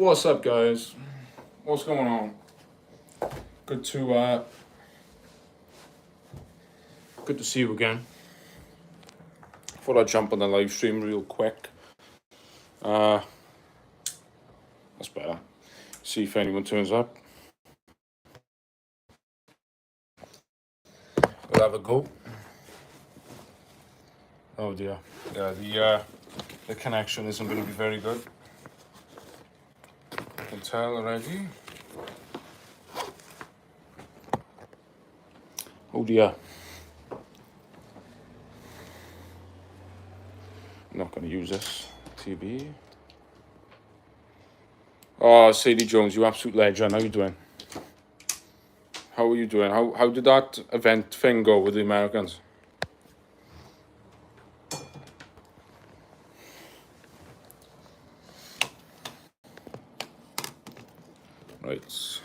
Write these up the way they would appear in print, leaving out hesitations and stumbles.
What's up, guys? What's going on? Good to see you again. Thought I'd jump on the live stream real quick. That's better. See if anyone turns up. We'll have a go. Oh dear. Yeah, the connection isn't going to be very good. I can tell already. Oh dear. I'm not going to use this TV. Oh, Sadie Jones, you absolute legend. How you doing? How are you doing? How did that event thing go with the Americans? Right.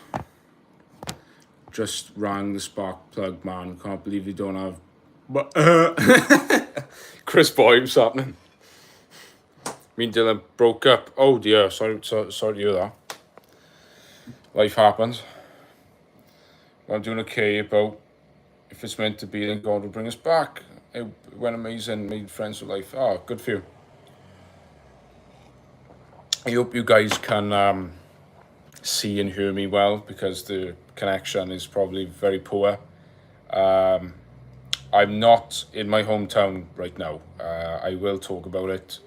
Just rang the spark plug, man. Can't believe you don't have... But Chris Boy, what's happening? Me and Dylan broke up. Oh dear, sorry to hear that. Life happens. I'm doing okay about if it's meant to be, then God will bring us back. It went amazing, made friends for life. Oh, good for you. I hope you guys can see and hear me well, because the connection is probably very poor. I'm not in my hometown right now. I will talk about it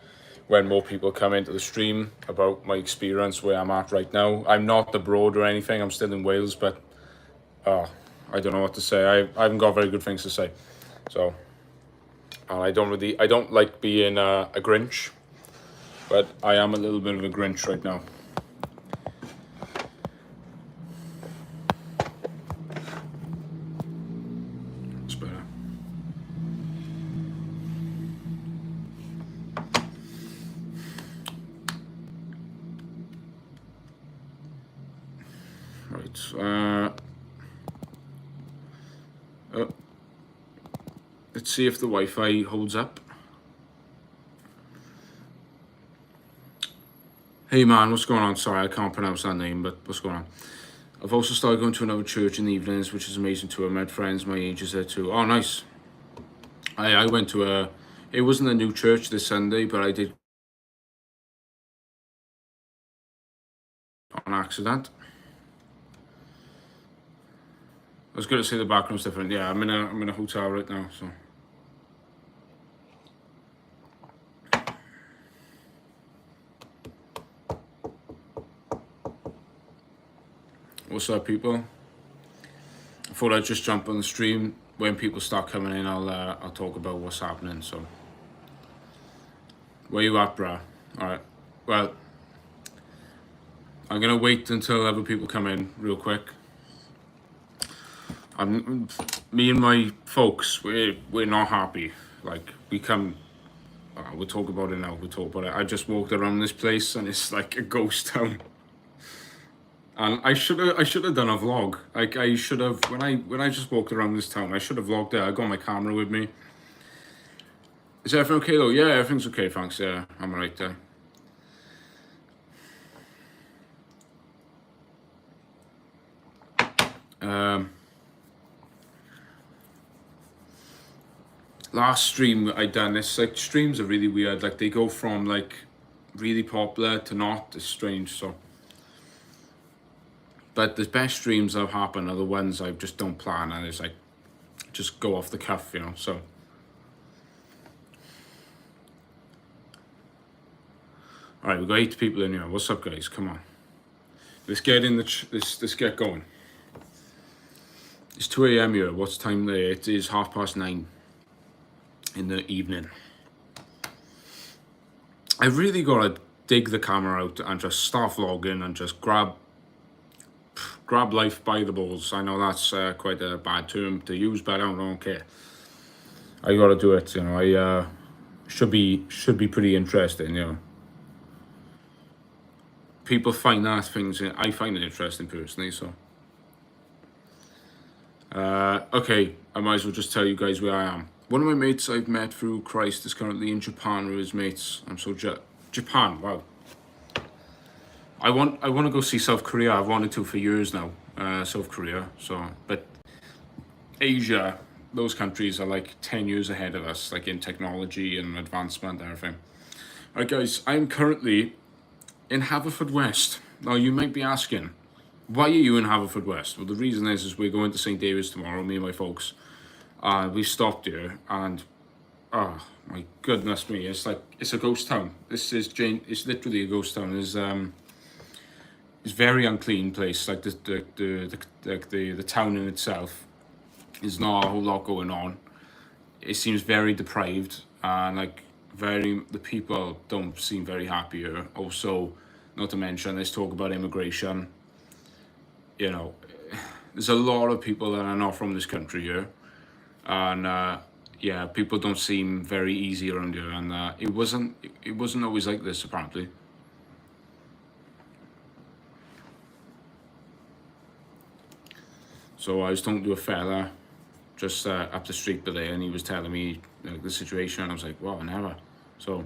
when more people come into the stream about my experience where I'm at right now. I'm not abroad or anything. I'm still in Wales, but I don't know what to say. I haven't got very good things to say. So, and I don't like being a Grinch, but I am a little bit of a Grinch right now. It's better. Right. Let's see if the Wi-Fi holds up. Hey man, what's going on? Sorry, I can't pronounce that name, but what's going on? I've also started going to another church in the evenings, which is amazing too. I met friends my age is there too. Oh, nice. I went to it wasn't a new church this Sunday, but I did on accident. I was going to say the background's different. Yeah, I'm in a hotel right now, so. What's up, people? I thought I'd just jump on the stream. When people start coming in, I'll talk about what's happening. So, where you at, brah? All right. Well, I'm gonna wait until other people come in real quick. Me and my folks, we're not happy. Like, we'll talk about it now. We'll talk about it. I just walked around this place and it's like a ghost town. And I should have done a vlog. Like, I should have, when I just walked around this town, I should have vlogged it. I got my camera with me. Is everything okay though? Yeah, everything's okay, thanks. Yeah, I'm right there. Last stream I done this, like, streams are really weird. Like, they go from like really popular to not. It's strange. So, but the best streams that have happened are the ones I just don't plan, and it's like just go off the cuff, you know. So, all right, we've got 8 people in here. What's up, guys? Come on, let's get in let's get going. It's 2 a.m. here. What's time there? It is 9:30 in the evening. I've really got to dig the camera out and just start vlogging and just grab life by the balls. I know that's quite a bad term to use, but I don't care. I got to do it, you know. I should be pretty interesting, you know. People find that things, I find it interesting personally, so. Okay, I might as well just tell you guys where I am. One of my mates I've met through Christ is currently in Japan with his mates. I'm so Japan, wow. I want to go see South Korea. I've wanted to for years now. South Korea. So, but Asia, those countries are like 10 years ahead of us, like in technology and advancement and everything. All right, guys, I'm currently in Haverfordwest. Now, you might be asking, why are you in Haverfordwest? Well, the reason is we're going to St Davids tomorrow, me and my folks. We stopped here, and oh my goodness me, it's a ghost town. It's literally a ghost town. It's very unclean place. Like the town in itself is not a whole lot going on. It seems very deprived, and the people don't seem very happy here. Also, not to mention, let's talk about immigration. You know, there's a lot of people that are not from this country here, and yeah, people don't seem very easy around here, and it wasn't always like this apparently. So I was talking to a fella just up the street there, and he was telling me the situation, and I was like, wow, never. So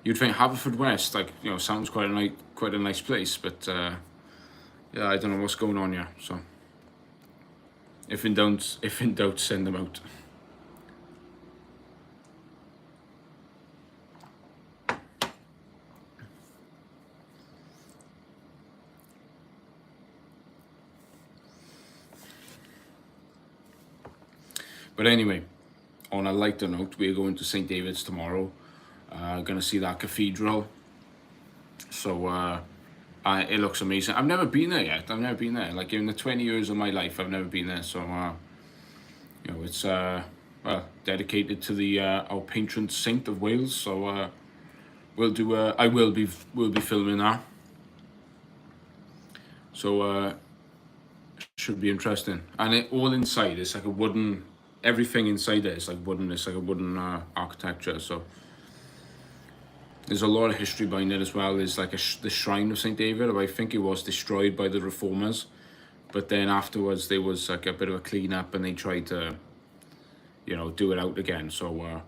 you'd think Haverfordwest, sounds quite a nice place, but yeah, I don't know what's going on here. So if in doubt, send them out. But anyway, on a lighter note, we're going to St Davids tomorrow. Going to see that cathedral. So it looks amazing. I've never been there yet. I've never been there. Like in the 20 years of my life, I've never been there. So it's dedicated to the our patron saint of Wales. So we'll be filming that. So should be interesting. And all inside, it's like a wooden. Everything inside there is like wooden. It's like a wooden architecture. So there's a lot of history behind it as well. There's like the shrine of St David. I think it was destroyed by the reformers, but then afterwards there was like a bit of a clean up, and they tried to, do it out again. So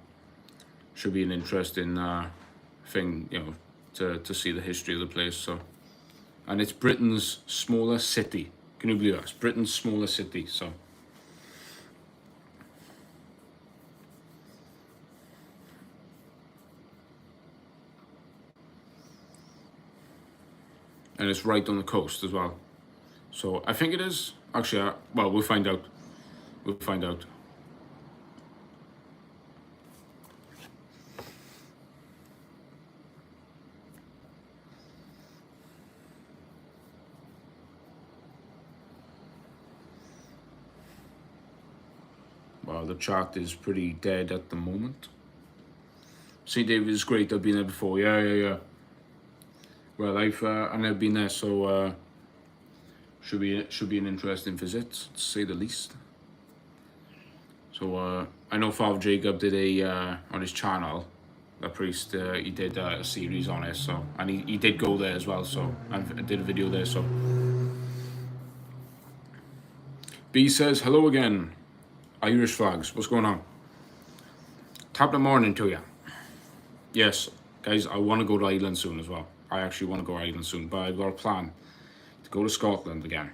should be an interesting thing, to see the history of the place. So, and it's Britain's smaller city. Can you believe that? It's Britain's smaller city. So. And it's right on the coast as well. So I think it is. Actually, well, we'll find out. We'll find out. Well, the chat is pretty dead at the moment. St. Davids is great. I've been there before. Yeah. Well, I've never been there, so should be an interesting visit, to say the least. So I know Father Jacob did on his channel, the priest. He did a series on it, so, and he did go there as well. So and did a video there. So B says hello again. Irish flags. What's going on? Top of the morning to you. Yes, guys, I want to go to Ireland soon as well. I actually want to go to Ireland soon, but I've got a plan to go to Scotland again,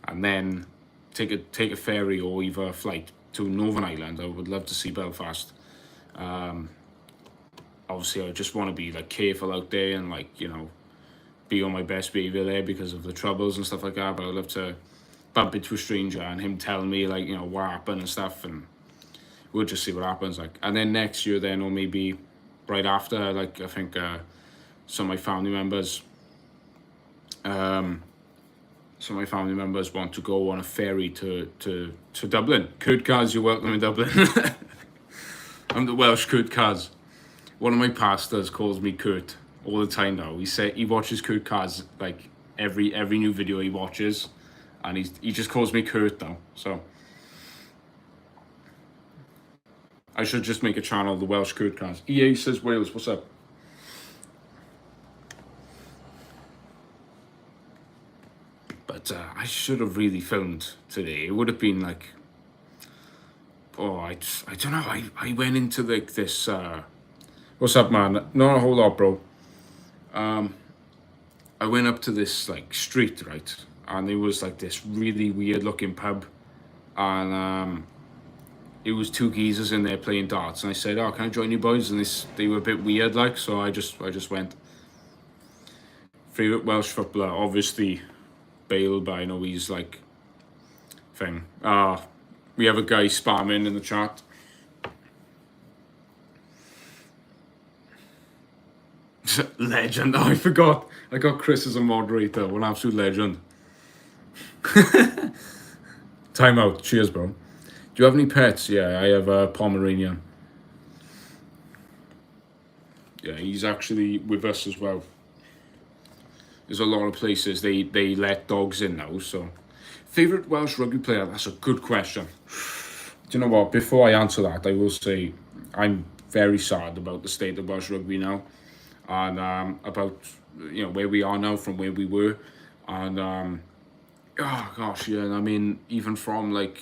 and then take a ferry or either a flight to Northern Ireland. I would love to see Belfast. Obviously, I just want to be careful out there and be on my best behavior there because of the troubles and stuff like that. But I'd love to bump into a stranger and him telling me what happened and stuff, and we'll just see what happens. And then next year, then, or maybe right after, I think. Some of my family members want to go on a ferry to Dublin. Kurt Kaz, you're welcome in Dublin. I'm the Welsh Kurt Kaz. One of my pastors calls me Kurt all the time now. He watches Kurt Kaz every new video he watches, and he just calls me Kurt now. So I should just make a channel, the Welsh Kurt Kaz. EA says Wales, what's up? But I should have really filmed today. It would have been I don't know. I went into this. What's up, man? Not a whole lot, bro. I I went up to this like street, right, and it was like this really weird looking pub, and it was two geezers in there playing darts, and I said, "Oh, can I join you boys?" And they were a bit weird, like, so I just went. Favorite Welsh footballer, obviously, Bale, but I know he's like thing. We have a guy spamming in the chat. Legend. Oh, I forgot. I got Chris as a moderator. What an absolute legend. Time out. Cheers, bro. Do you have any pets? Yeah, I have a Pomeranian. Yeah, he's actually with us as well. There's a lot of places they let dogs in now, so. Favorite Welsh rugby player? That's a good question. Do you know what? Before I answer that, I will say I'm very sad about the state of Welsh rugby now, and about where we are now from where we were, and oh gosh, yeah. I mean, even from like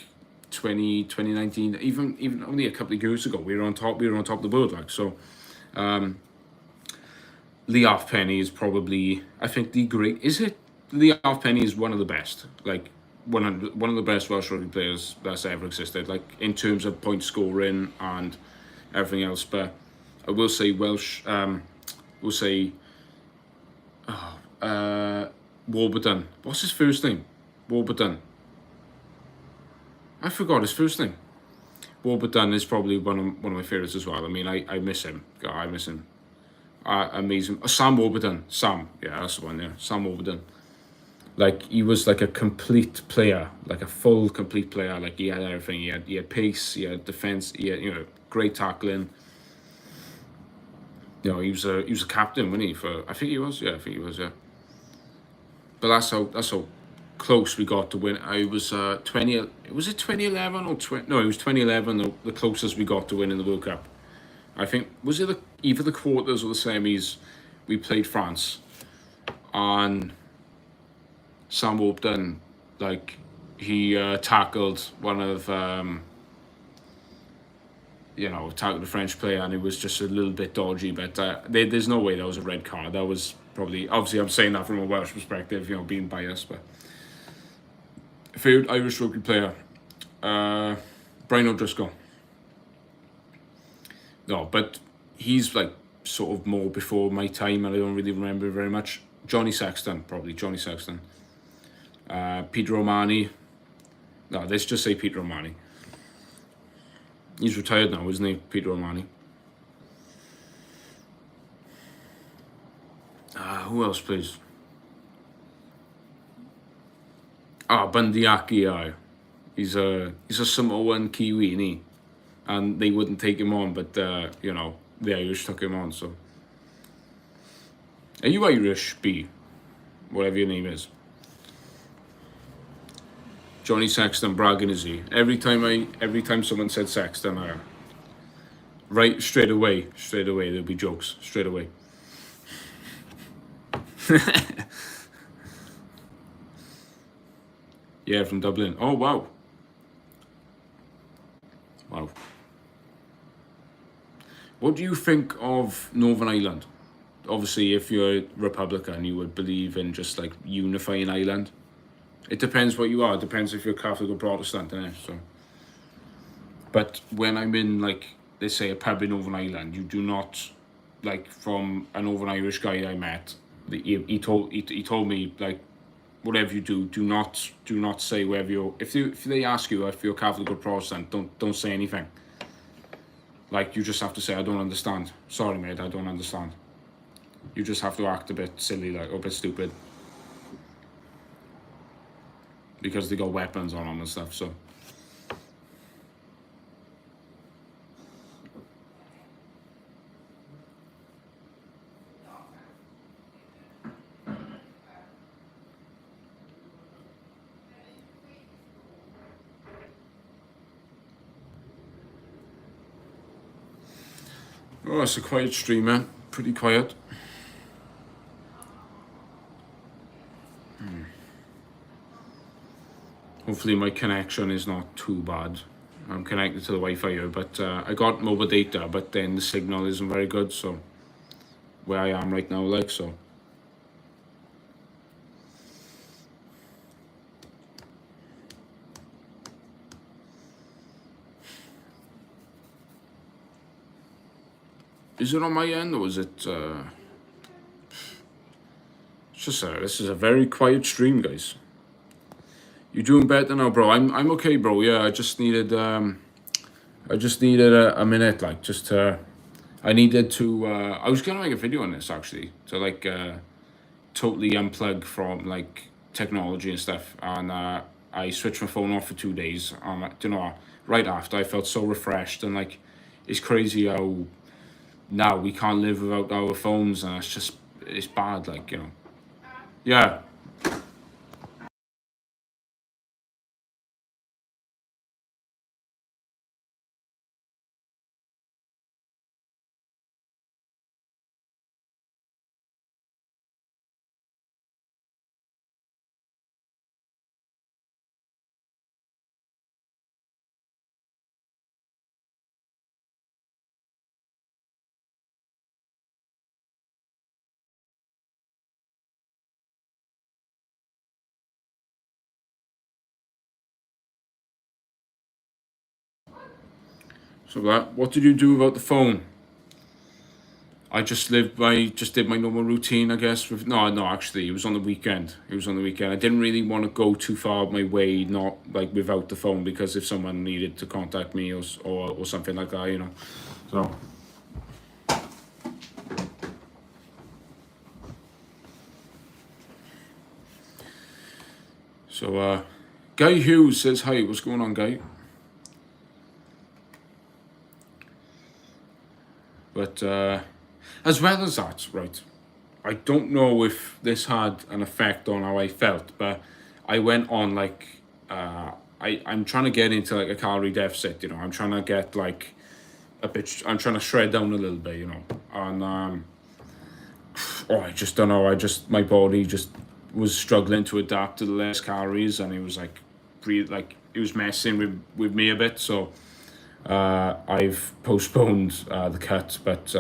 2019, even only a couple of years ago, we were on top of the world, like so. Lee Penny is probably, I think, the great. Is it Lee Penny is one of the best, like one of the best Welsh rugby players that's ever existed, like in terms of point scoring and everything else. But I will say Welsh. We'll say Warburton. What's his first name? Warburton. I forgot his first name. Warburton is probably one of my favorites as well. I mean, I miss him. God, I miss him. Amazing. Sam Warburton. Sam. Yeah, that's the one. Yeah, Sam Warburton. Like, he was like a complete player, like a full complete player. Like, he had everything. He had pace. He had defense. He had great tackling. He was a captain, wasn't he? I think he was. Yeah, I think he was. Yeah. But that's how close we got to win. I was 20. Was it 2011 or 20? No, it was 2011. The closest we got to winning the World Cup. I think was it either the quarters or the semis. We played France, and Sam Warburton, like, he tackled one of tackled a French player, and it was just a little bit dodgy. But there's no way that was a red card. That was probably, obviously, I'm saying that from a Welsh perspective, being biased. But favorite Irish rugby player, Brian O'Driscoll. No, but he's like sort of more before my time, and I don't really remember very much. Johnny Sexton, probably Johnny Sexton. Peter O'Mahony. No, let's just say Peter O'Mahony. He's retired now, isn't he, Peter O'Mahony? Who else, please? Bundyaki. He's a Samoan Kiwi, isn't he? And they wouldn't take him on, but the Irish took him on. So, are you Irish, B? Whatever your name is. Johnny Sexton bragging, is he? Every time someone said Sexton, right, straight away there'd be jokes straight away. Yeah, from Dublin. Oh wow. Wow. What do you think of Northern Ireland? Obviously, if you're a Republican, you would believe in just like unifying Ireland. It depends what you are. It depends if you're Catholic or Protestant, innit? So. But when I'm in, like, let's say a pub in Northern Ireland, you do not, like, from a Northern Irish guy I met, he told me, like, whatever you do not say whether you're, if they ask you if you're Catholic or Protestant, don't say anything. Like, you just have to say, I don't understand. Sorry, mate, I don't understand. You just have to act a bit silly, like, or a bit stupid. Because they got weapons on them and stuff, so. Oh, it's a quiet stream, man. Pretty quiet. Hopefully my connection is not too bad. I'm connected to the Wi-Fi here, but I got mobile data, but then the signal isn't very good, so where I am right now, like, so. Is it on my end or is it? It's just this is a very quiet stream, guys. You doing better now, bro? I'm okay, bro. Yeah, I just needed a minute, like just to. I needed to. I was gonna make a video on this actually to like totally unplug from like technology and stuff, and I switched my phone off for 2 days. You know, right after I felt so refreshed and like it's crazy how now we can't live without our phones, and it's bad, like you know. Yeah. So what did you do about the phone? I just did my normal routine, I guess. With no, actually, it was on the weekend. It was on the weekend. I didn't really want to go too far my way, not like without the phone, because if someone needed to contact me or something like that, you know. So. So, Guy Hughes says hi. What's going on, Guy? But as well as that, right? I don't know if this had an effect on how I felt, but I went on like I'm trying to get into like a calorie deficit, you know. I'm trying to get like a bit. I'm trying to shred down a little bit, you know. And I just don't know. My body just was struggling to adapt to the less calories, and it was like it was messing with me a bit. So I've postponed the cut, but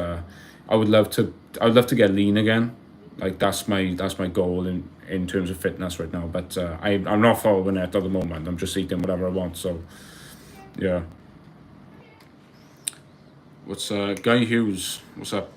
I would love to. I would love to get lean again. Like that's my goal in terms of fitness right now. But I'm not following it at the moment. I'm just eating whatever I want. So yeah. What's Guy Hughes? What's up?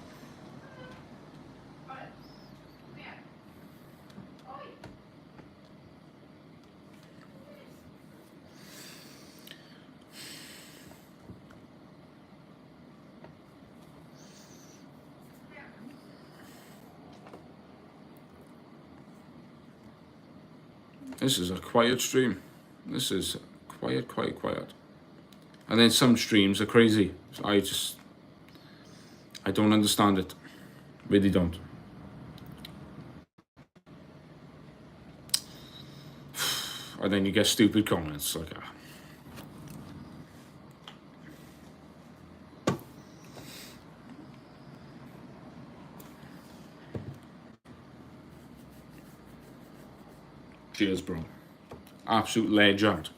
This is a quiet stream. This is quiet, quiet, quiet. And then some streams are crazy. I don't understand it. Really don't. And then you get stupid comments like that. Cheers, bro. Absolute legend.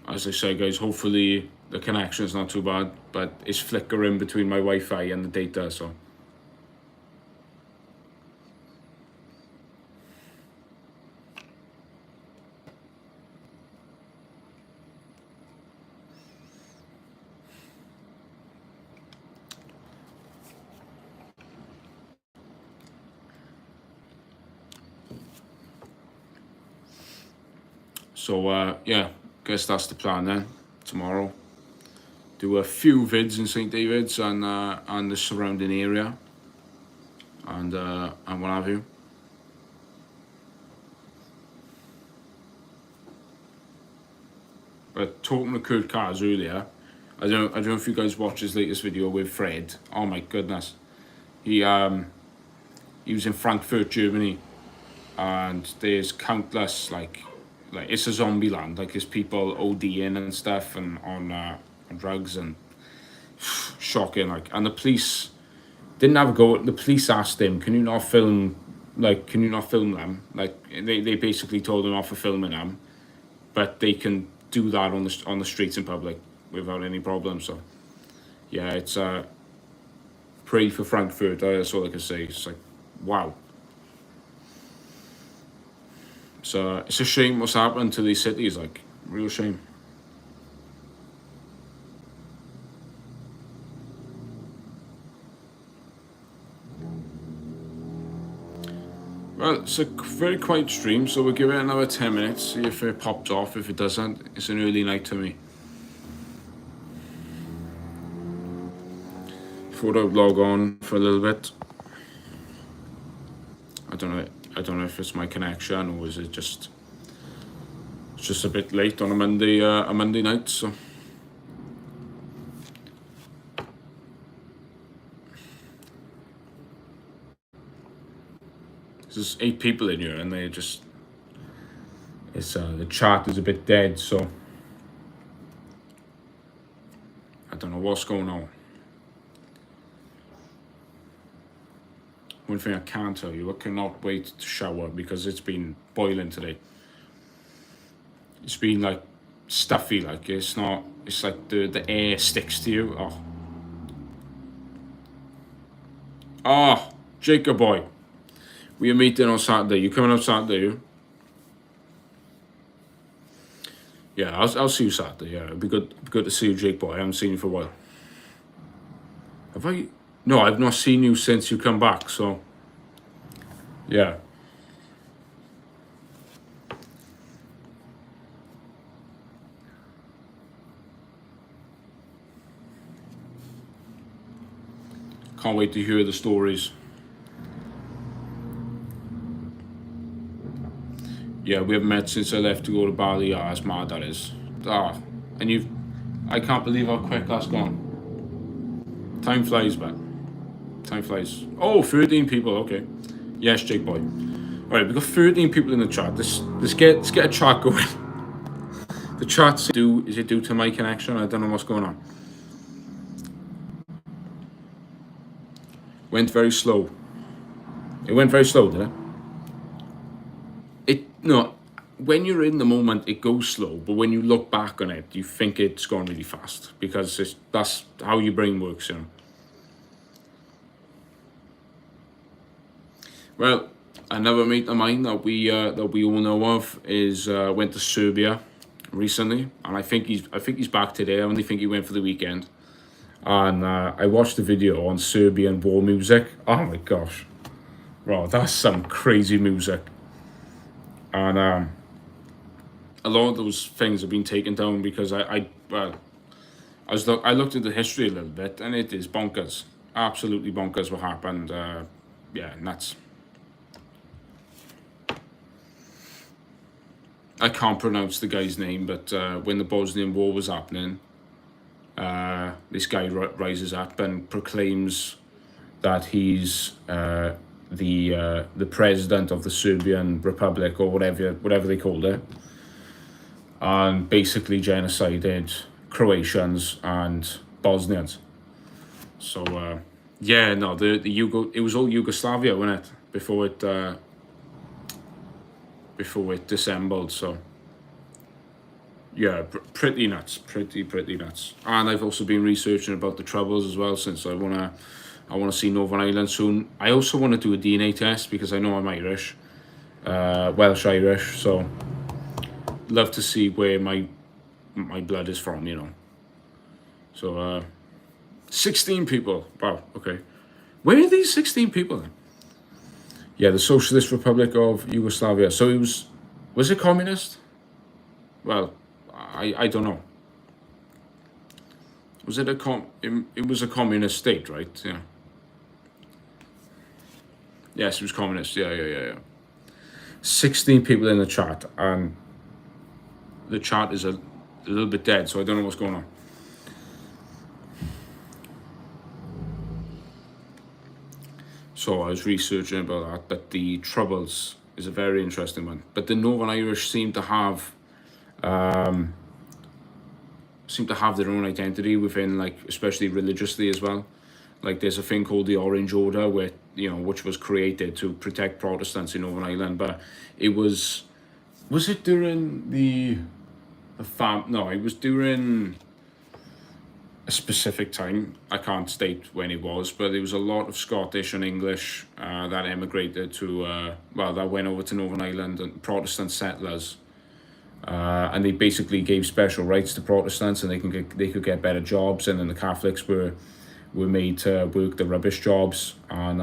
As I say, guys, hopefully the connection is not too bad, but it's flickering between my Wi-Fi and the data, so. So, yeah, guess that's the plan then. Tomorrow, do a few vids in St Davids and the surrounding area, and what have you. But talking to Kurt Cars earlier, I don't know if you guys watched his latest video with Fred. Oh my goodness, he was in Frankfurt, Germany, and there's countless like it's a zombie land. Like there's people ODing and stuff and on drugs and shocking. Like, and the police didn't have a go. The police asked him, "Can you not film? Like, can you not film them?" Like they basically told him off for filming them, but they can do that on the streets in public without any problem. So yeah, it's pray for Frankfurt. That's all I can say. It's like wow. So it's a shame what's happened to these cities. Like real shame. Well, it's a very quiet stream, so we'll give it another 10 minutes, see if it pops off. If it doesn't, it's an early night to me. Thought I'd log on for a little bit. I don't know if it's my connection or is it just it's just a bit late on a Monday night, so there's 8 people in here and they just the chat is a bit dead, so I don't know what's going on. One thing I can tell you, I cannot wait to shower because it's been boiling today. It's been like stuffy, like it's like the air sticks to you. Oh, Jacob boy, we are meeting on Saturday. You coming up Saturday? You? Yeah, I'll see you Saturday. Yeah, it'll be good to see you, Jake boy. I haven't seen you for a while. Have I? No, I've not seen you since you come back. So, yeah. Can't wait to hear the stories. Yeah, we haven't met since I left to go to Bali. Ah, it's mad, that is. And I can't believe how quick that's gone. Time flies, man. Time flies. Oh, 13 people, okay. Yes, Jake boy. Alright, we've got 13 people in the chat. Let's get a chat going. The chat's is it due to my connection? I don't know what's going on. Went very slow. It went very slow, did it? No, when you're in the moment, it goes slow. But when you look back on it, you think it's gone really fast because that's how your brain works, you know. Well, another mate of mine that we all know of is went to Serbia recently, and I think he's back today. I only think he went for the weekend. And I watched the video on Serbian war music. Oh my gosh, bro, that's some crazy music. And a lot of those things have been taken down because I looked at the history a little bit, and it is bonkers, absolutely bonkers what happened. Yeah, nuts. I can't pronounce the guy's name, but when the Bosnian War was happening, this guy rises up and proclaims that he's the president of the Serbian Republic, or whatever they called it, and basically genocided Croatians and Bosnians. So yeah, no, it was all Yugoslavia, wasn't it, before it dissembled. So yeah, pretty nuts, pretty nuts. And I've also been researching about the Troubles as well, since I wanna see Northern Ireland soon. I also want to do a DNA test because I know I'm Irish, Welsh Irish. So love to see where my blood is from, you know. So 16 people. Wow. Okay, where are these 16 people then? Yeah, the Socialist Republic of Yugoslavia. So was it communist? Well, I don't know. Was it it was a communist state, right? Yeah. Yes, it was communist. Yeah. 16 people in the chat, and the chat is a little bit dead, so I don't know what's going on. So I was researching about that, but the Troubles is a very interesting one. But the Northern Irish seem to have their own identity within, like, especially religiously as well. Like, there's a thing called the Orange Order, which was created to protect Protestants in Northern Ireland. But it was it during it was during a specific time. I can't state when it was, but there was a lot of Scottish and English that emigrated that went over to Northern Ireland, and Protestant settlers. And they basically gave special rights to Protestants, and they could get better jobs, and then the Catholics were made to work the rubbish jobs. And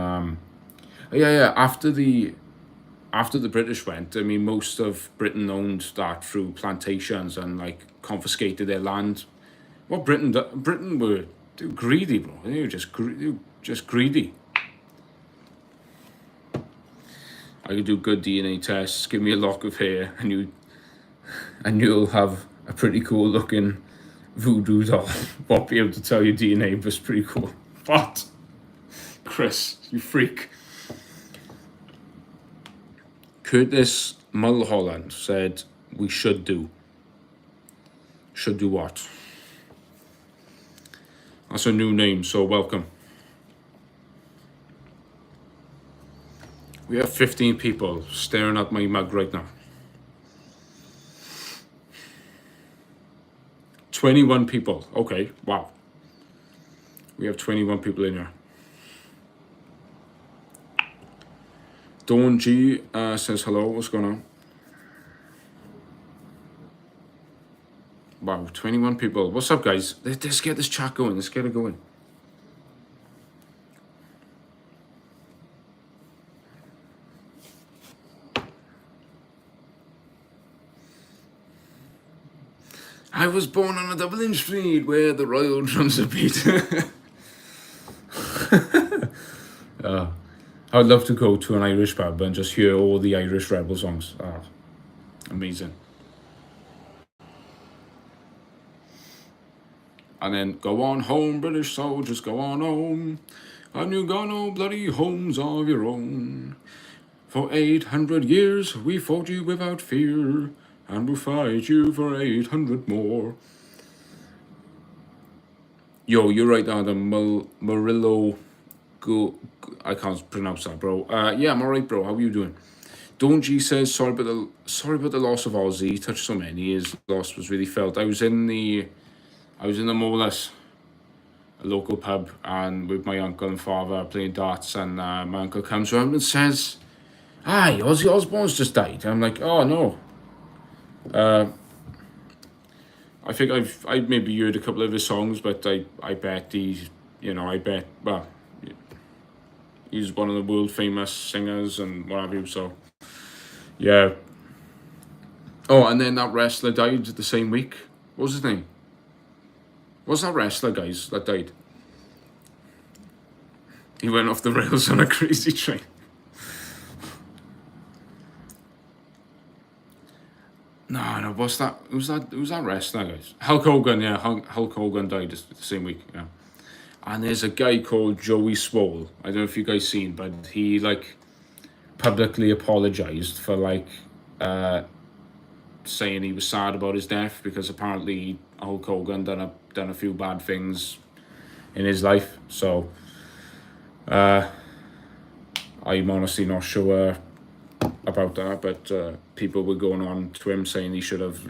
after the after the British went, I mean, most of Britain owned that through plantations and like confiscated their land. What Britain were they were greedy, bro. They were just greedy. I could do good DNA tests. Give me a lock of hair, and you'll have a pretty cool looking voodoo doll. Won't be able to tell your DNA, but it's pretty cool. What? Chris, you freak. Curtis Mulholland said we should do. Should do what? That's a new name, so welcome. We have 15 people staring at my mug right now. 21 people. Okay, wow. We have 21 people in here. Dawn G says hello. What's going on? Wow, 21 people. What's up, guys? Let's get this chat going. Let's get it going. I was born on a Dublin street where the royal drums are beat. I'd love to go to an Irish pub and just hear all the Irish rebel songs. Amazing. And then, go on home, British soldiers, go on home. And you got no bloody homes of your own. For 800 years we fought you without fear, and we'll fight you for 800 more. Yo, you're right on the Murillo. I can't pronounce that, bro. Yeah, I'm alright, bro. How are you doing? Don G says sorry about the loss of Ozzy. He touched so many. His loss was really felt. I was in the Molas, a local pub, and with my uncle and father playing darts, and my uncle comes around and says, "Hi, Ozzy Osbourne's just died." I'm like, "Oh no." I think I've maybe heard a couple of his songs, but I bet he's one of the world famous singers and what have you. So yeah. Oh, and then that wrestler died the same week. What was his name? What's that wrestler, guys, that died? He went off the rails on a crazy train. No, what's that? Who's that wrestler, guys? Hulk Hogan, yeah. Hulk Hogan died the same week, yeah. And there's a guy called Joey Swole. I don't know if you guys seen, but he like publicly apologized for like saying he was sad about his death, because apparently Hulk Hogan done a few bad things in his life. So I'm honestly not sure about that, but people were going on to him saying he should have,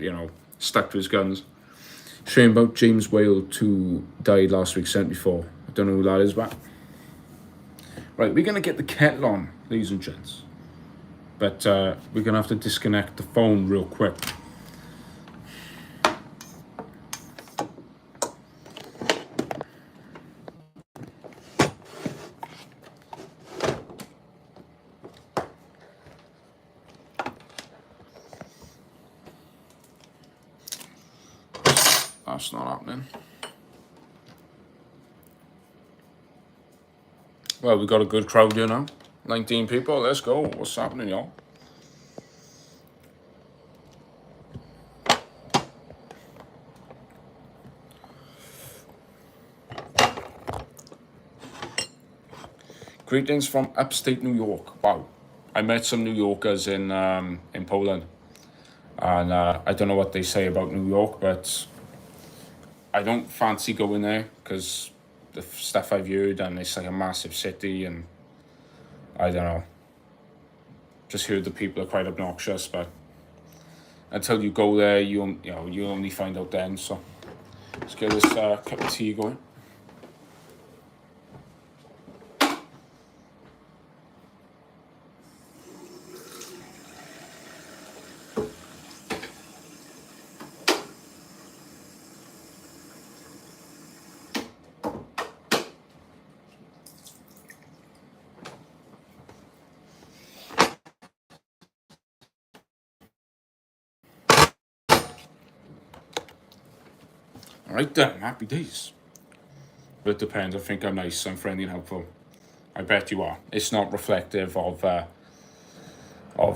stuck to his guns. Shame about James Whale, who died last week, 74. I don't know who that is, but right, we're gonna get the kettle on, ladies and gents, but we're gonna have to disconnect the phone real quick. That's not happening. Well, we got a good crowd here now. 19 people. Let's go. What's happening, y'all? Greetings from upstate New York. Wow. I met some New Yorkers in Poland. And I don't know what they say about New York, but I don't fancy going there because the stuff I've heard, and it's like a massive city, and I don't know. Just heard the people are quite obnoxious, but until you go there, you only find out then. So let's get this cup of tea going. Right then, happy days. But it depends. I think I'm nice, I'm friendly and helpful. I bet you are. It's not reflective of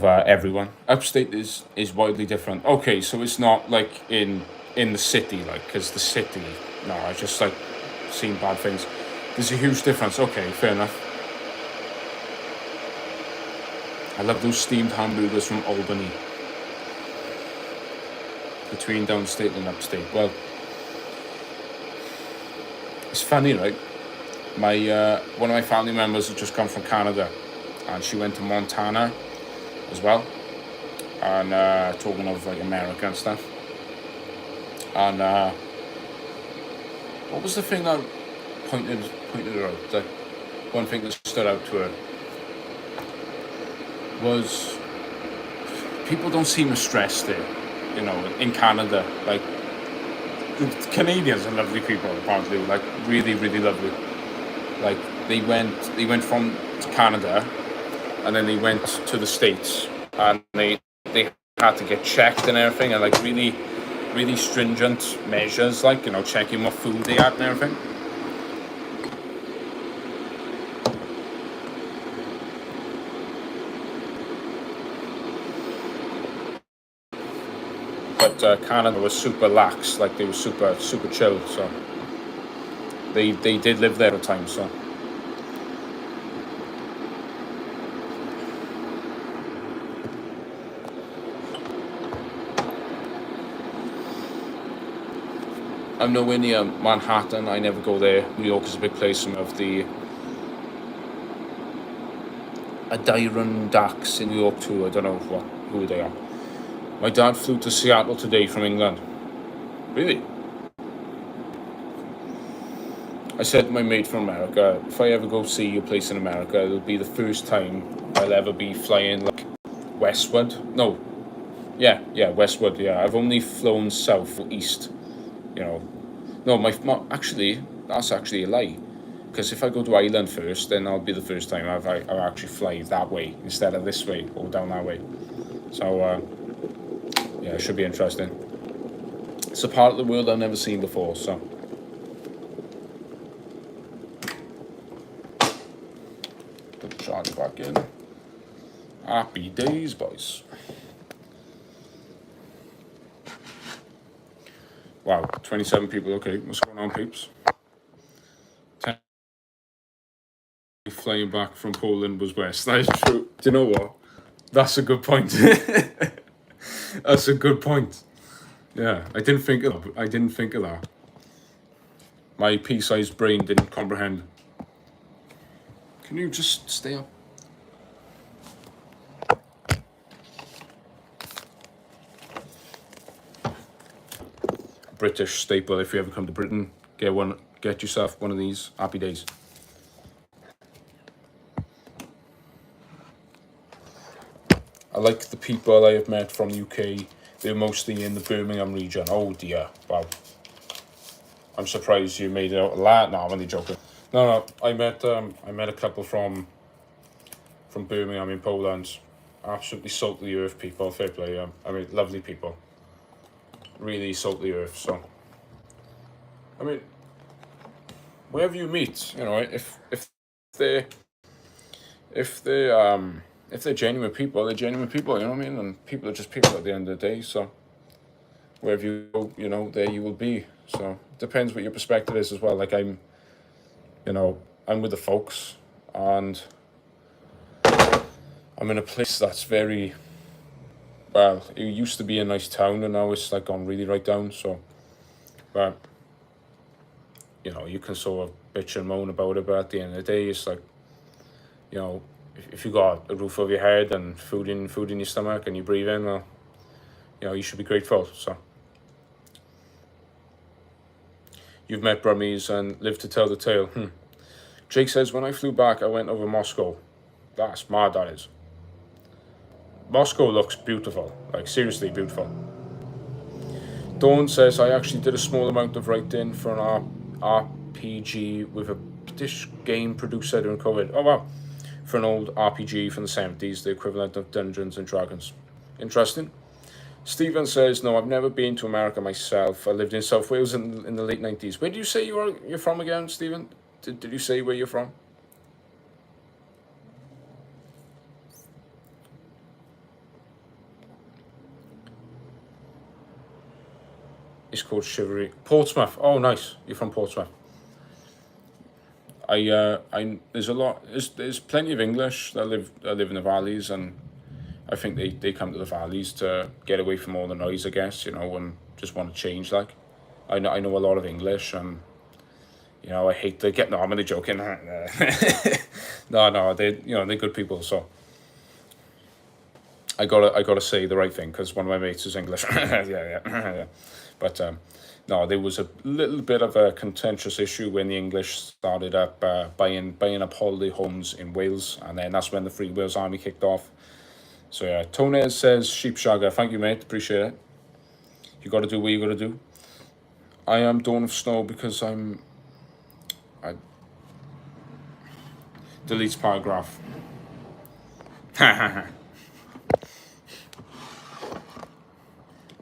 everyone. Upstate is widely different. Okay, so it's not like in the city, like, because the city, no, I just like seen bad things. There's a huge difference. Okay, fair enough. I love those steamed hamburgers from Albany. Between downstate and upstate. Well, it's funny, right? My one of my family members had just come from Canada, and she went to Montana as well. And talking of like America and stuff. And what was the thing that pointed her out? Like one thing that stood out to her was people don't seem as stressed there. You know, in Canada, like the Canadians are lovely people. Apparently, like really, really lovely. Like they went from Canada, and then they went to the States, and they had to get checked and everything, and like really, really stringent measures, like, you know, checking what food they had and everything. But Canada was super lax, like they were super chill. So they did live there at the time. So I'm nowhere near Manhattan. I never go there. New York is a big place. Some of the Adirondacks in New York too. I don't know who they are. My dad flew to Seattle today from England. Really? I said to my mate from America, if I ever go see a place in America, it'll be the first time I'll ever be flying like westward. No. Yeah, westward, yeah. I've only flown south or east, you know. No, actually, that's actually a lie. Because if I go to Ireland first, then that'll be the first time I'll actually fly that way instead of this way or down that way. So, yeah, it should be interesting. It's a part of the world I've never seen before, so. Put the charger back in. Happy days, boys. Wow, 27 people, okay. What's going on, peeps? 10 flying back from Poland was west. That is true. Do you know what? That's a good point. That's a good point. Yeah, I didn't think of that. My pea-sized brain didn't comprehend. Can you just stay up? British staple. If you ever come to Britain, get yourself one of these. Happy days. I like the people I have met from the UK. They're mostly in the Birmingham region. Oh dear, wow. I'm surprised you made it out of that. No, I'm only joking. No, I met a couple from Birmingham in Poland. Absolutely salt of the earth people. Fair play. I mean, lovely people. Really salt of the earth. So, I mean, wherever you meet, you know, if they're genuine people, they're genuine people, you know what I mean? And people are just people at the end of the day, so wherever you go, you know, there you will be. So it depends what your perspective is as well. Like I'm with the folks, and I'm in a place that's very, well, it used to be a nice town, and now it's like gone really right down, so, but, you know, you can sort of bitch and moan about it, but at the end of the day, it's like, you know, if you got a roof over your head and food in your stomach and you breathe in, well, you know, you should be grateful. So you've met Burmese and lived to tell the tale. Jake says, when I flew back, I went over Moscow. That's mad, that is. Moscow looks beautiful, like seriously beautiful. Dawn says, I actually did a small amount of writing for an RPG with a British game producer during COVID. Oh wow. For an old RPG from the 70s, the equivalent of Dungeons and Dragons. Interesting. Stephen says, no, I've never been to America myself. I lived in South Wales in the late 90s. Where do you say you're from again, Stephen? Did you say where you're from? It's called Chivalry. Portsmouth. Oh, nice. You're from Portsmouth. There's a lot. There's plenty of English that live in the valleys, and I think they come to the valleys to get away from all the noise, I guess, and just want to change. Like, I know a lot of English, and I hate to get. No, I'm only joking. No, they're good people. So I gotta say the right thing because one of my mates is English. Yeah. But no, there was a little bit of a contentious issue when the English started up buying up holiday homes in Wales, and then that's when the Free Wales Army kicked off. So yeah, Tony says sheep shagger. Thank you, mate. Appreciate it. You got to do what you got to do. I am Dawn of Snow because I deletes paragraph.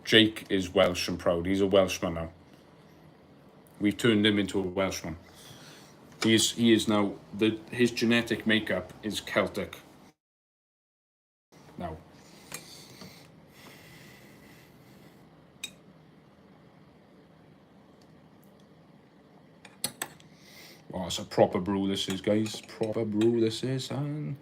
Jake is Welsh and proud. He's a Welshman now. We've turned him into a Welshman. He is now his genetic makeup is Celtic. Now. Oh, it's a proper brew this is, guys. Proper brew this is, and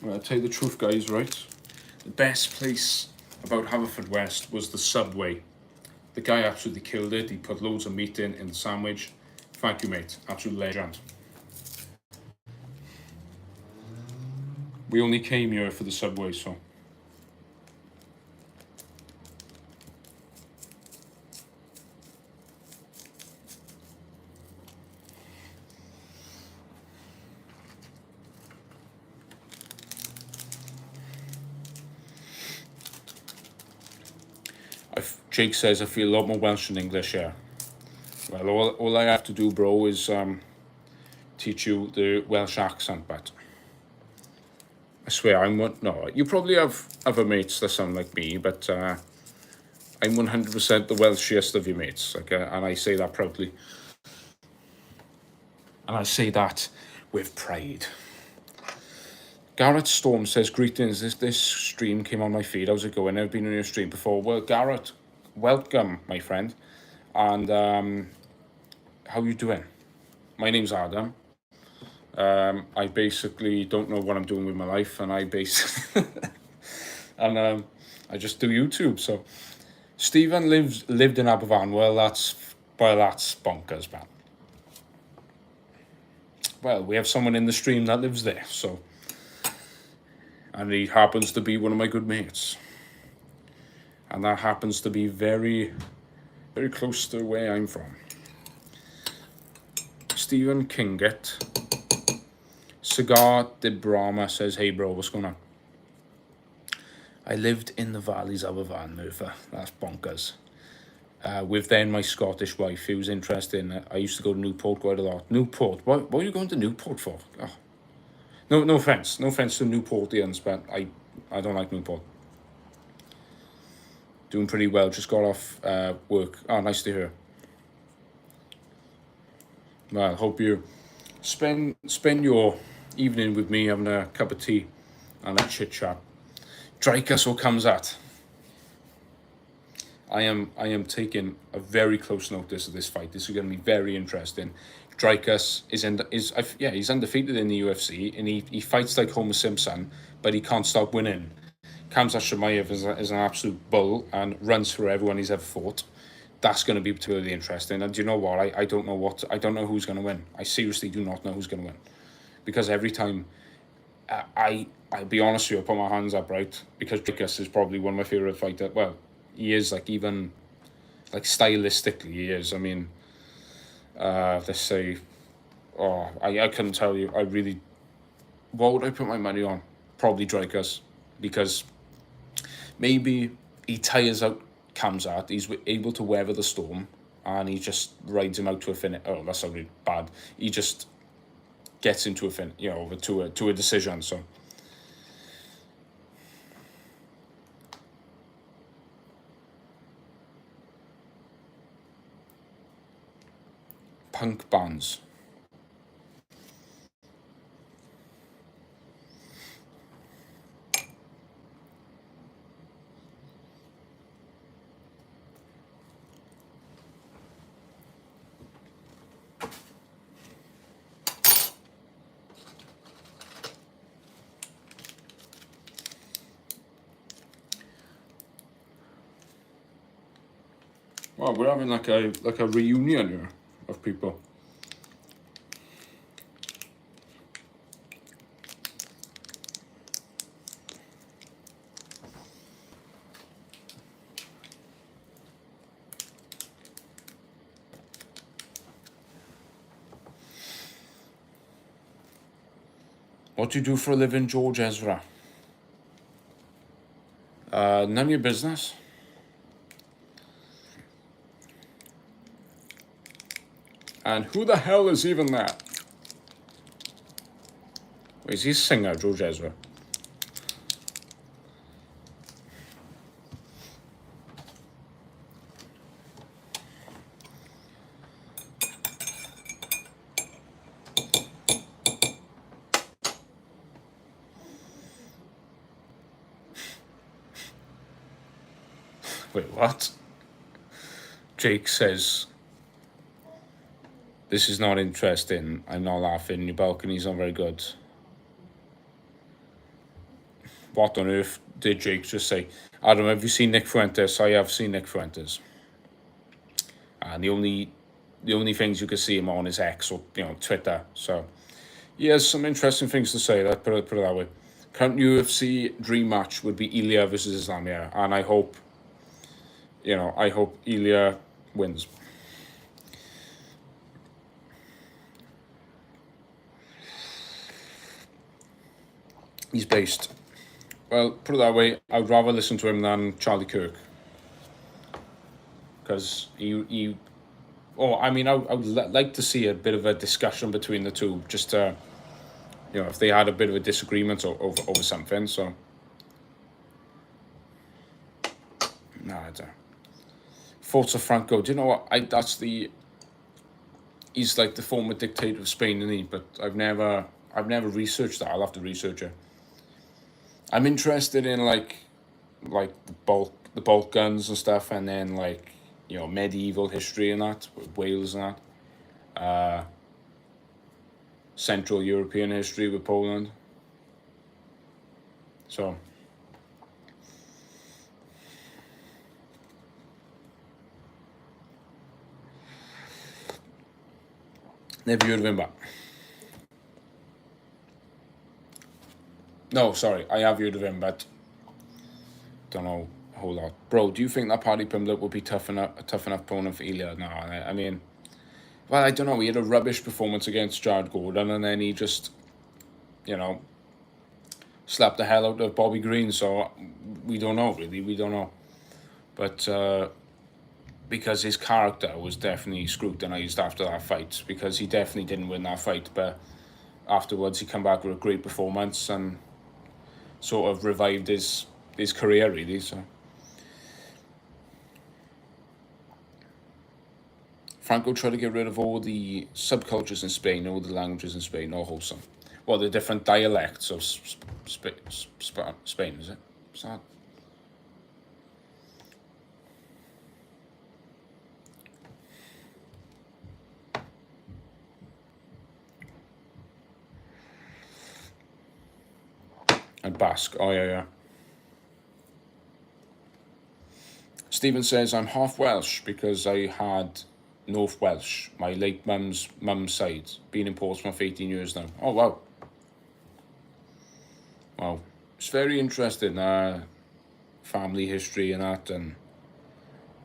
I'll tell you the truth, guys, right? The best place about Haverfordwest was the Subway. The guy absolutely killed it. He put loads of meat in the sandwich. Thank you, mate. Absolute legend. We only came here for the Subway, so. Jake says, I feel a lot more Welsh than English, yeah. Well, all I have to do, bro, is teach you the Welsh accent, but I swear no, you probably have other mates that sound like me, but I'm 100% the Welshiest of your mates, okay? And I say that proudly. And I say that with pride. Garrett Storm says, greetings, this stream came on my feed. How's it going? Never been on your stream before. Well, Garrett, welcome, my friend. And how you doing? My name's Adam. I basically don't know what I'm doing with my life, and I just do YouTube. So Stephen lived in Aberfan. Well, that's bonkers, man. Well, we have someone in the stream that lives there, so, and he happens to be one of my good mates, and that happens to be very, very close to where I'm from. Stephen Kinget. Cigar de Brahma says, hey bro, what's going on? I lived in the valleys of Aberfan, Merthyr. That's bonkers. With then my Scottish wife, who was interested in I used to go to Newport quite a lot. Newport? What are you going to Newport for? Oh. No offense. No offense to Newportians, but I don't like Newport. Doing pretty well. Just got off work. Oh, nice to hear. Well, hope you spend your evening with me having a cup of tea and a chit chat. Dreykus, what comes at? I am taking a very close notice of this fight. This is going to be very interesting. Dreykus he's undefeated in the UFC, and he fights like Homer Simpson, but he can't stop winning. Khamzat Chimaev is an absolute bull and runs through everyone he's ever fought. That's going to be particularly interesting. And do you know what? I don't know who's going to win. I seriously do not know who's going to win, because every time I'll be honest with you, I put my hands up, right? Because Dreykus is probably one of my favorite fighters. Well, he is, like, even like stylistically, he is. I mean, let's say, I couldn't tell you. What would I put my money on? Probably Dreykus, because maybe he tires out Khamzat. He's able to weather the storm, and he just rides him out to a finish. Oh, that sounded bad. He just gets into to a decision. So punk bands. Well, we're having like a reunion here of people. What do you do for a living, George Ezra? None of your business. And who the hell is even that? Wait, is he a singer, George Ezra? Wait, what? Jake says, this is not interesting. I'm not laughing. Your balcony's not very good. What on earth did Jake just say? Adam, have you seen Nick Fuentes? I have seen Nick Fuentes. And the only things you can see him on is X or Twitter. So he has some interesting things to say. That put it that way. Current UFC dream match would be Ilya versus Islam, yeah. And I hope Ilya wins. He's based. Well, put it that way, I would rather listen to him than Charlie Kirk. Because I would like to see a bit of a discussion between the two, just to, if they had a bit of a disagreement over something, so. Nah, I don't. Thoughts of Franco, do you know what, he's like the former dictator of Spain, isn't he? But I've never researched that. I'll have to research it. I'm interested in like the Balkans and stuff, and then medieval history and that, Wales and that. Central European history with Poland. So never heard of him, but no, sorry, I have heard of him, but don't know a whole lot. Bro, do you think that Paddy Pimblett would be a tough enough opponent for Ilya? No, I mean, well, I don't know. He had a rubbish performance against Jared Gordon, and then he just, slapped the hell out of Bobby Green. So we don't know, really. We don't know. But because his character was definitely scrutinised after that fight, because he definitely didn't win that fight, but afterwards he came back with a great performance and sort of revived his career, really. So Franco tried to get rid of all the subcultures in Spain, all the languages in Spain, all wholesome. Well, the different dialects of Spain, is it? Sad. And Basque. Oh, yeah. Stephen says, I'm half Welsh because I had North Welsh, my late mum's side. Been in Portsmouth for 18 years now. Oh, wow. Wow. It's very interesting, family history and that, and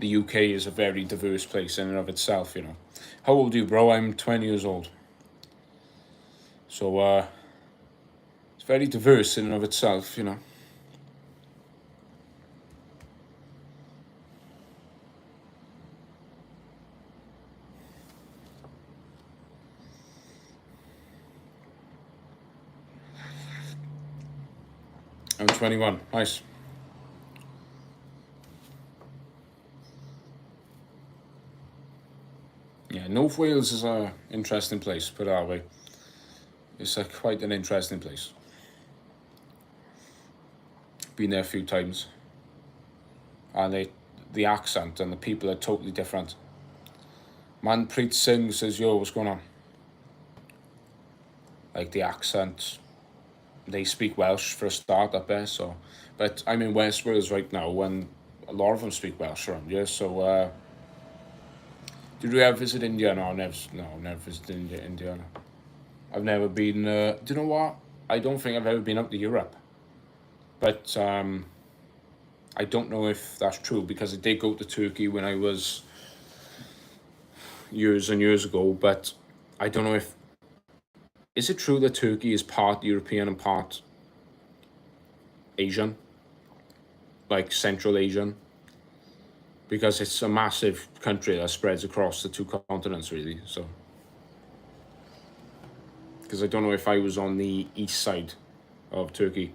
the UK is a very diverse place in and of itself, How old are you, bro? I'm 20 years old. So, it's very diverse in and of itself, I'm 21. Nice. Yeah, North Wales is a interesting place, put it that way. It's quite an interesting place. Been there a few times. And the accent and the people are totally different. Manpreet Singh says, yo, what's going on? Like the accent, they speak Welsh for a start up there, so. But I'm in West Wales right now, and a lot of them speak Welsh around here, so, did you ever visit India? No, never visited India. No. I've never been, do you know what? I don't think I've ever been out to Europe. But, I don't know if that's true, because I did go to Turkey when I was years and years ago, but I don't know if... Is it true that Turkey is part European and part Asian? Like Central Asian? Because it's a massive country that spreads across the two continents, really, so... Because I don't know if I was on the east side of Turkey.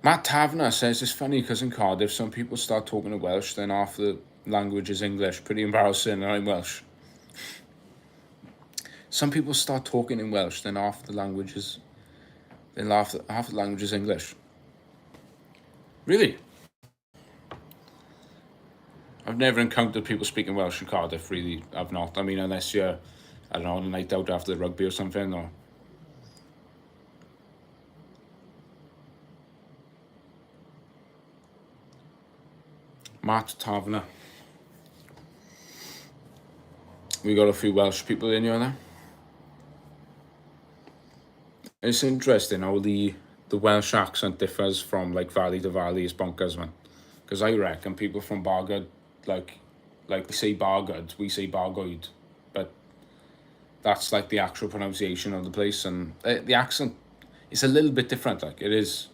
Matt Taverner says it's funny because in Cardiff, some people start talking in Welsh, then half the language is English. Pretty embarrassing, and I'm Welsh. Some people start talking in Welsh, then half the language is... Then half the language is English. Really? I've never encountered people speaking Welsh in Cardiff, really. I've not. I mean, unless you're, I don't know, on a night out after the rugby or something, or... Matt Taverner. We got a few Welsh people in here now. It's interesting how the Welsh accent differs from like valley to valley. Is bonkers, man. Because I reckon people from Bargoed, like they say Bargoed, we say Bargoed, but that's like the actual pronunciation of the place, and the accent is a little bit different. Like it is.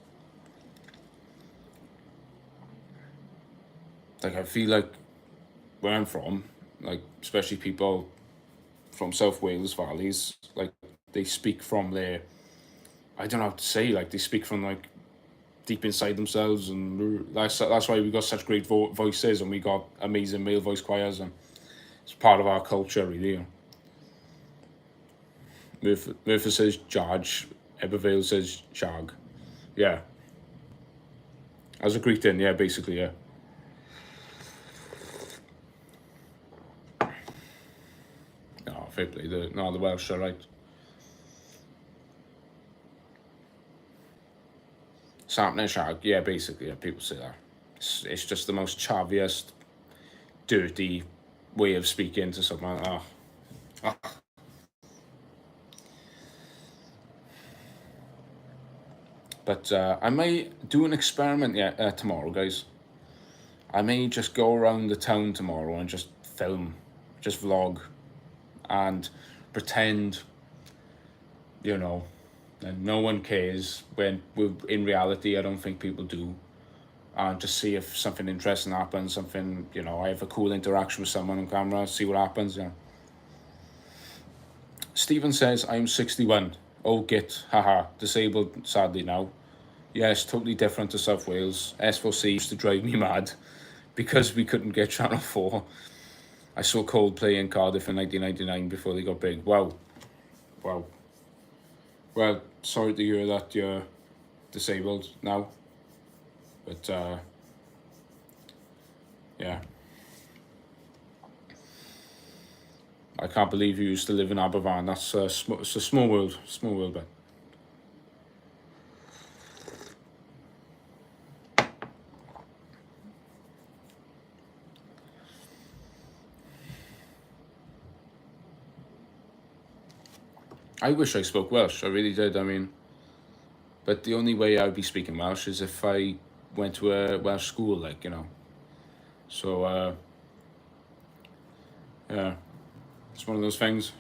Like I feel like where I'm from, like especially people from South Wales valleys, like they speak from their... I don't know how to say, like they speak from like deep inside themselves, and that's why we got such great voices, and we got amazing male voice choirs, and it's part of our culture, really. Murphy says Jarge, Ebervale says Jag. Yeah. As a greeting, yeah, basically, yeah. No, fair play. The Welsh are right. Sapna Shag, yeah, basically, yeah, people say that. It's just the most chaviest, dirty way of speaking to someone. But I may do an experiment tomorrow, guys. I may just go around the town tomorrow and just film, just vlog, and pretend, and no one cares, when in reality I don't think people do. And just see if something interesting happens, something, I have a cool interaction with someone on camera, see what happens, Stephen says, I'm 61. Oh, git, haha, disabled sadly now. Yes, totally different to South Wales. S4C used to drive me mad because we couldn't get Channel 4. I saw Coldplay in Cardiff in 1999 before they got big. Wow. Well, sorry to hear that you're disabled now. But, yeah. I can't believe you used to live in Aberfan. That's it's a small world, but... I wish I spoke Welsh, I really did, I mean... But the only way I'd be speaking Welsh is if I went to a Welsh school, So, yeah, it's one of those things.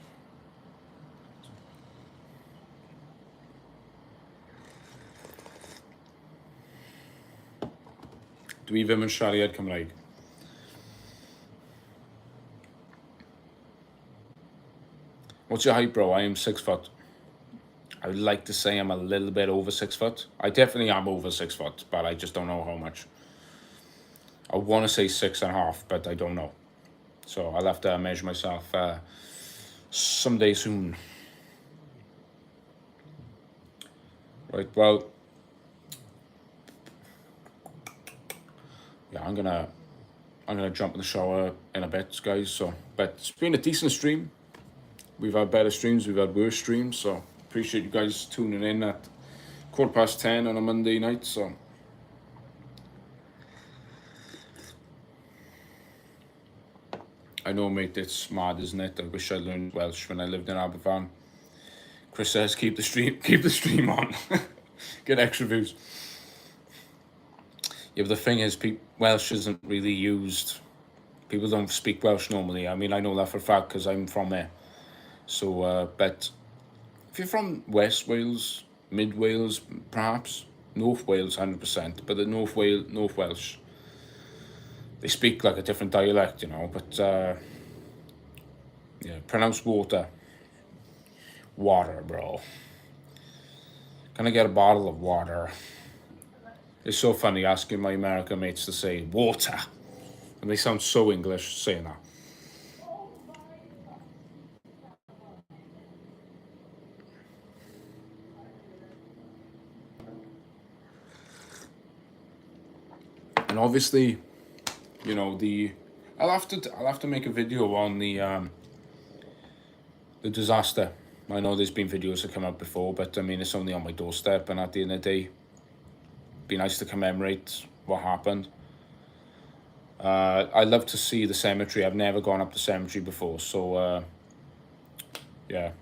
Dwi ddim yn siarad Cymraeg. What's your height, bro? I am 6 foot. I would like to say I'm a little bit over 6 foot. I definitely am over 6 foot, but I just don't know how much. I want to say 6.5, but I don't know. So I'll have to measure myself someday soon. Right, well, yeah, I'm gonna jump in the shower in a bit, guys. So, but it's been a decent stream. We've had better streams, we've had worse streams. So appreciate you guys tuning in at 10:15 on a Monday night. So I know, mate, it's mad, isn't it? I wish I learned Welsh when I lived in Aberfan. Chris says keep the stream on. Get extra views. Yeah, but the thing is, Welsh isn't really used. People don't speak Welsh normally. I mean, I know that for a fact because I'm from there. So, but if you're from West Wales, Mid Wales, perhaps, North Wales, 100%, but the North Welsh, they speak like a different dialect, you know. But yeah, pronounce water, bro. Can I get a bottle of water? It's so funny asking my American mates to say water, and they sound so English saying that. And obviously, you know, I'll have to make a video on the disaster. I know there's been videos that come out before, but I mean, it's only on my doorstep, and at the end of the day, it'd be nice to commemorate what happened. I love to see the cemetery. I've never gone up the cemetery before, so yeah.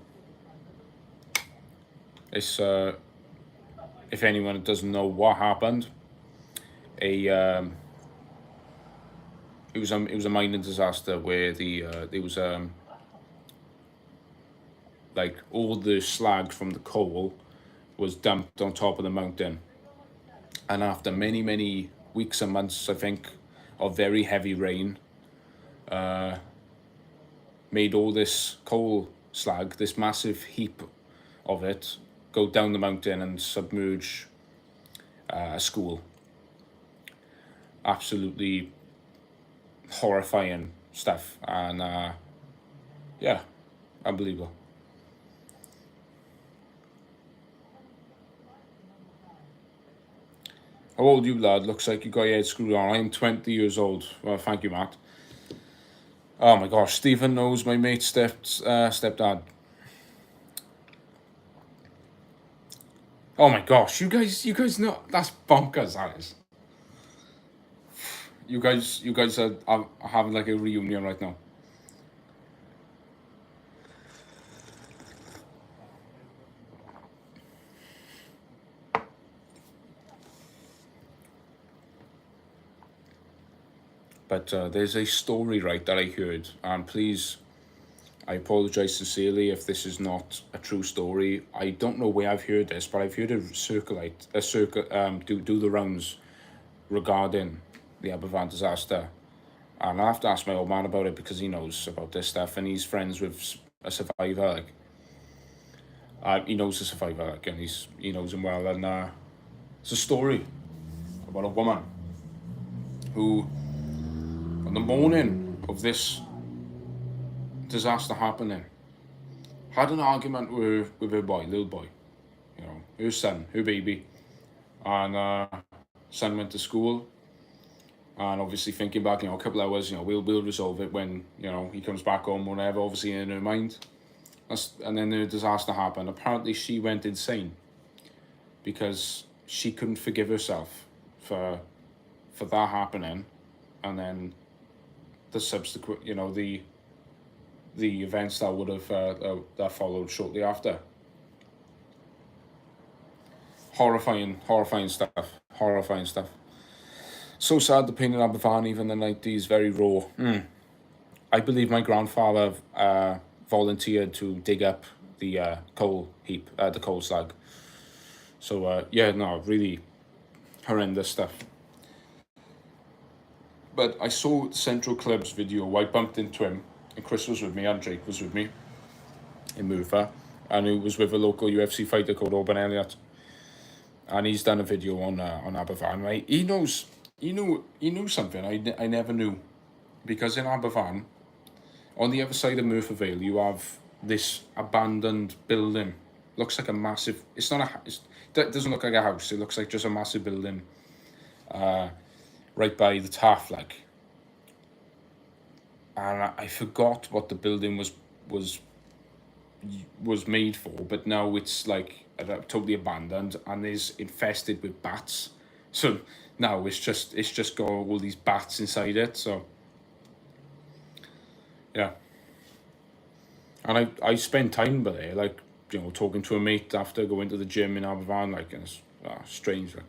It's if anyone doesn't know what happened, it was a mining disaster where there was like all the slag from the coal was dumped on top of the mountain, and after many weeks and months, I think, of very heavy rain, made all this coal slag, this massive heap of it, go down the mountain and submerge a school. Absolutely horrifying stuff, and yeah, unbelievable. How old are you, lad? Looks like you got your head screwed on. I'm 20 years old. Well, thank you, Matt. Oh my gosh, Stephen knows my mate's stepdad. Oh my gosh, you guys know, that's bonkers, that is. You guys are having like a reunion right now. But there's a story, right, that I heard, and please, I apologize sincerely if this is not a true story. I don't know where I've heard this, but I've heard it do the rounds regarding the Aberfan disaster. And I have to ask my old man about it because he knows about this stuff, and he's friends with a survivor. Like, he knows the survivor, like, and he knows him well. And it's a story about a woman who, on the morning of this disaster happening, had an argument with her little boy, you know, her son, her baby, and son went to school, and obviously thinking back, you know, a couple hours, you know, we'll resolve it when, you know, he comes back home, whatever, obviously in her mind. And then the disaster happened. Apparently she went insane because she couldn't forgive herself for that happening, and then the subsequent, you know, the events that would have that followed shortly after. Horrifying stuff. So sad, the pain in Aberfan, even in the 90s, very raw. I believe my grandfather volunteered to dig up the coal heap, the coal slag. So yeah, no, really horrendous stuff. But I saw Central Club's video. I bumped into him, and Chris was with me, and Jake was with me. in Merthyr, and he was with a local UFC fighter called Oban Elliott, and he's done a video on Aberfan. Right, he knew something I never knew, because in Aberfan, on the other side of Merthyr Vale, you have this abandoned building. Looks like a massive. It's not a. It doesn't look like a house. It looks like just a massive building. Right by the Taff, like. And I forgot what the building was made for, but now it's like totally abandoned and is infested with bats. So now it's just got all these bats inside it. So yeah, and I spend time by there, like, talking to a mate after going to the gym in Aberfan, like, and it's strange. Like.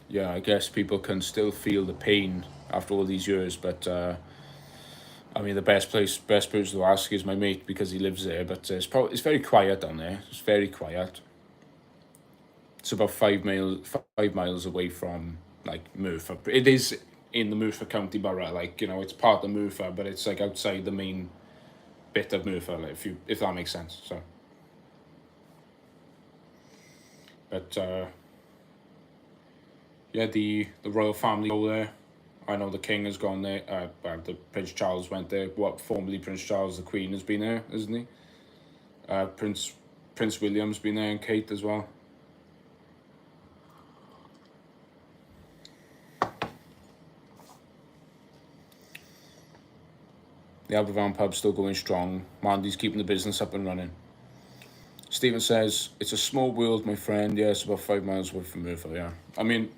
Yeah, I guess people can still feel the pain after all these years, but I mean, the best person to ask is my mate, because he lives there. But it's very quiet down there. It's very quiet. It's about 5 miles away from, like, Merthyr. It is in the Merthyr County Borough, like, it's part of Merthyr, but it's like outside the main bit of Merthyr, like, if that makes sense. So, but yeah, the royal family go there. I know the king has gone there. The Prince Charles went there. What, formerly Prince Charles, the Queen has been there, isn't he? Prince William's been there, and Kate as well. The Aberfan pub's still going strong. Mandy's keeping the business up and running. Stephen says, it's a small world, my friend. Yeah, it's about 5 miles away from Merthyr, yeah. I mean,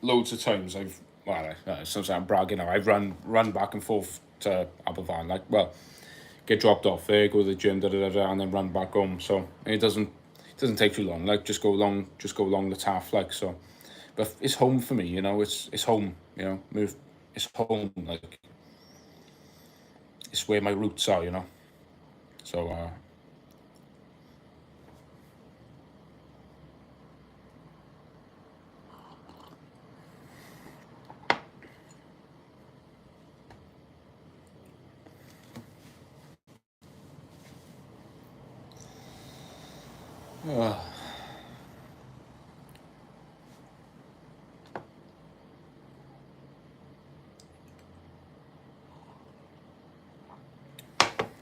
loads of times sometimes I'm bragging now. I've run back and forth to Aberfan, like, well, get dropped off there, go to the gym, and then run back home. So it doesn't take too long. Like, just go along the Taff, like, so. But it's home for me, it's home, it's home, like, it's where my roots are, So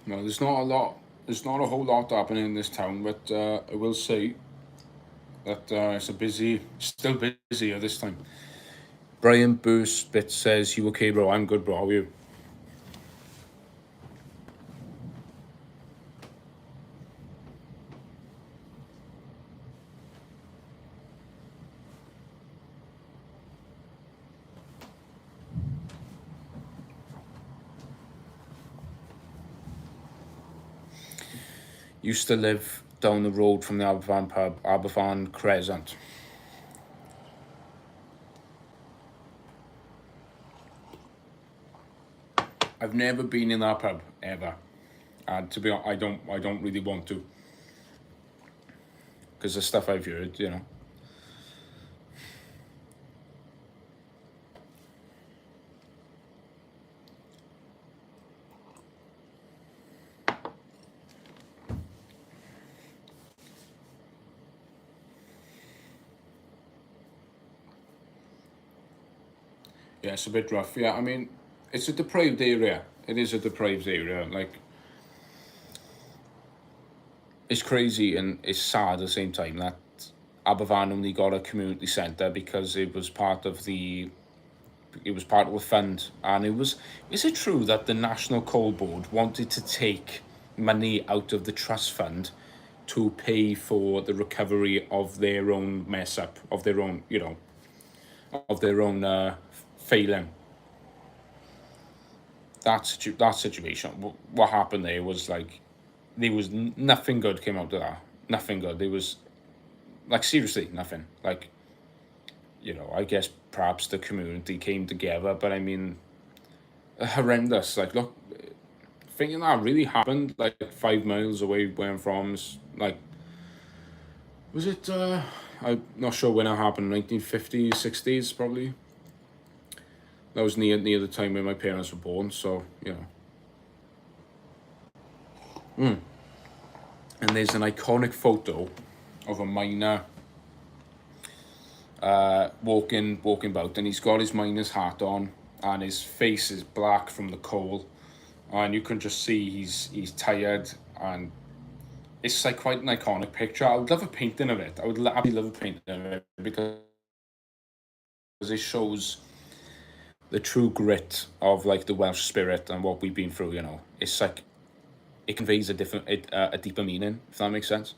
no, there's not a lot. There's not a whole lot happening in this town, but I will say that it's still busier this time. Brian Bit says, "You okay, bro? I'm good, bro. How are you?" Used to live down the road from the Aberfan pub, Aberfan Crescent. I've never been in that pub ever, and to be honest, I don't really want to, because the stuff I've heard. Yeah, it's a bit rough. Yeah, I mean, it's a depraved area. It is a depraved area. Like, it's crazy and it's sad at the same time that Aberfan only got a community centre because it was part of the fund, and is it true that the National Coal Board wanted to take money out of the trust fund to pay for the recovery of their own mess up, of their own failing? That situation, what happened there was like, there was nothing good came out of that. Nothing good. There was, like, seriously nothing. Like, I guess perhaps the community came together, but I mean, horrendous. Like, look, thinking that really happened like 5 miles away where I'm from is like, was it I'm not sure when it happened, 1950s, 60s probably. That was near the time when my parents were born, so, And there's an iconic photo of a miner walking about, and he's got his miner's hat on, and his face is black from the coal, and you can just see he's tired, and it's like quite an iconic picture. I would love a painting of it. I would absolutely love a painting of it because it shows the true grit of like the Welsh spirit and what we've been through. It's like it conveys a deeper meaning, if that makes sense.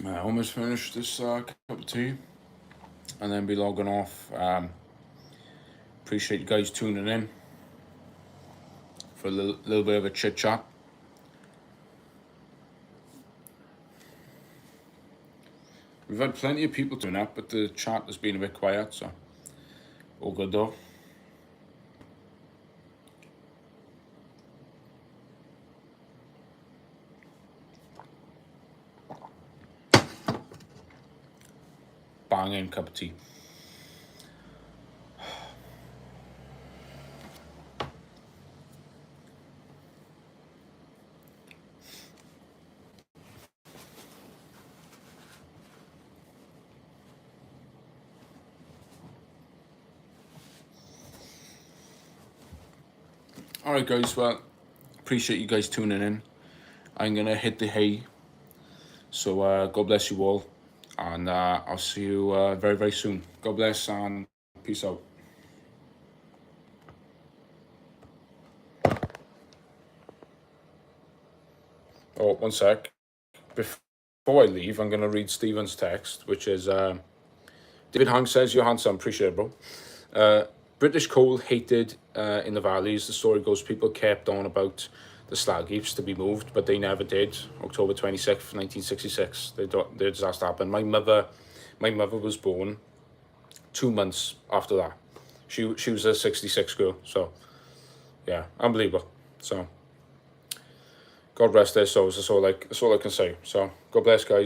I almost finished this cup of tea, and then be logging off. Appreciate you guys tuning in for a little bit of a chit chat. We've had plenty of people tune up, but the chat has been a bit quiet, so all good though. Banging cup of tea. Alright guys, well, appreciate you guys tuning in. I'm gonna hit the hay, so God bless you all, and I'll see you very, very soon. God bless and peace out. Oh, one sec. Before I leave, I'm gonna read Stephen's text, which is David Hang says, "You're handsome, appreciate it, bro. British coal hated in the valleys. The story goes people kept on about the slag heaps to be moved, but they never did. October 26th, 1966, the disaster happened. My mother was born 2 months after that. She was a 66 girl, so yeah, unbelievable. So God rest their souls. That's all I can say. So God bless, guys.